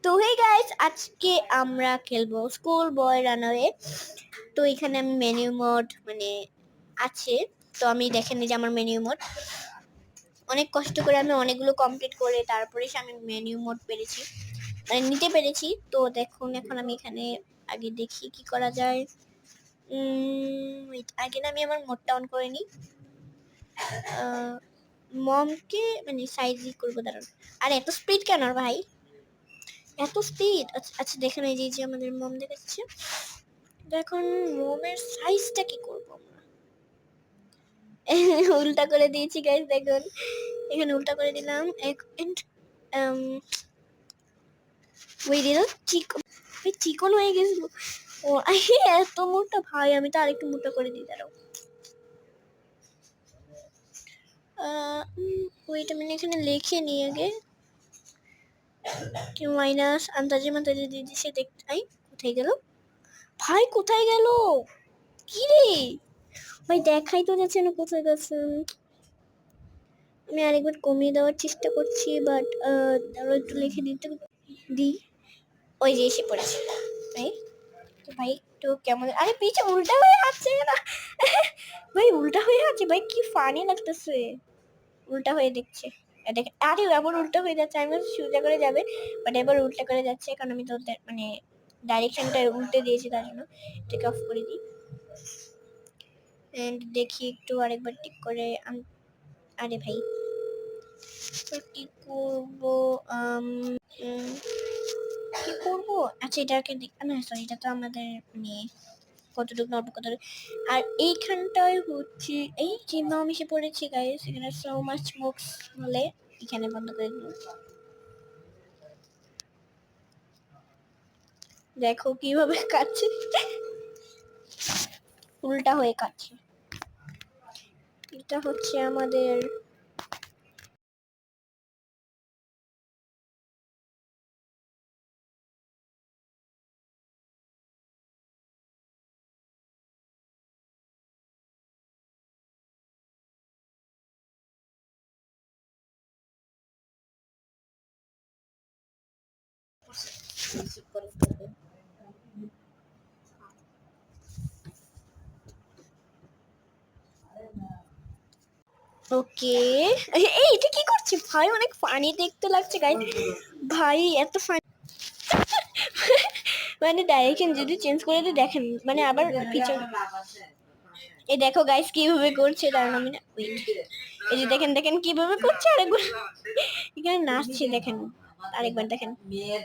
তো hey guys, আজকে আমরা খেলবো স্কুল বয় রানওয়ে। তো এখানে আমি মেনু মোড আছে। তো আমি দেখেন যে আমার মেনু মোড অনেক কষ্ট করে আমি অনেকগুলো কমপ্লিট করে তারপরে আমি মেনু মোড পেরেছি, নিতে পেরেছি। তো দেখুন এখন আমি এখানে আগে দেখি কি করা যায়। আগে না আমি আমার মোডটা অন করে নিই। মমকে সাইজই করবো, দাঁড়ান। আর এত স্পিড কেন ভাই, এত স্পিড? আচ্ছা আচ্ছা, দেখেন এই যে আমাদের মম দেখাচ্ছে। দেখুন মোমের সাইজটা কি করব আমরা। উল্টা করে দিয়েছি গাইস, দেখুন এখানে উল্টা করে দিলাম। ওই দিল চিকন হয়ে গেছিল। ও এত মোটা ভাই, আমি তো আরেকটু মোটা করে দিই, দাঁড়াও। ওইটা এখানে লিখে নিয়ে আগে কি মাইনাস আন্দাজে মান্দাজে দিয়ে দিছে। দেখতে কোথায় গেল ভাই, কোথায় গেল? কি রে ভাই, দেখাই তো যাচ্ছে না কোথায় গেছে। আমি আরেকবার কমিয়ে দেওয়ার চেষ্টা করছি, বাট আরো একটু লিখে দিতে দিই। ওই যে এসে পড়েছে ভাই। তো ভাই একটু কেমন, আরে পিছে উল্টা হয়ে আছে না ভাই, উল্টা হয়ে আছে ভাই, কি ফানি লাগতেছে। উল্টা হয়ে দেখছে, দেখে আরে আবার উল্টা হয়ে যাচ্ছে। আমি সোজা করে যাবে, বাট এবার উল্টা করে যাচ্ছে। কারণ আমি তো ডাইরেকশনটা উল্টে দিয়েছি, তার জন্য টেক অফ করে দিই। এন্ড দেখি একটু আরেকবার টিক করে। আরে ভাই কি করবো, কি করবো? আচ্ছা এটাকে না, সরি, এটা তো আমাদের কতটুকু নড়বো কতটুকু। আর এইখানটায় হচ্ছে এই যে মাম এসে পড়েছে গাইস, এখানে সো মাচ বুকস বলে এখানে বন্ধ করে দিল। দেখো কিভাবে কাটছে, উল্টা হয়ে কাটছে। এটা হচ্ছে আমাদের ওকে। এই এটা কি করছে ভাই, অনেক ফানি দেখতে লাগছে গাইস। ভাই এত ফানি ডাইরেকশন যদি চেঞ্জ করে দিয়ে দেখেন, আবার পিছনে। এই দেখো গাইস কিভাবে করছে, দাঁড়ান আমি না ওয়েট। এই যে দেখেন দেখেন কিভাবে করছে, আরেকবার এখানে নাচছে দেখেন, আরেকবার দেখেন।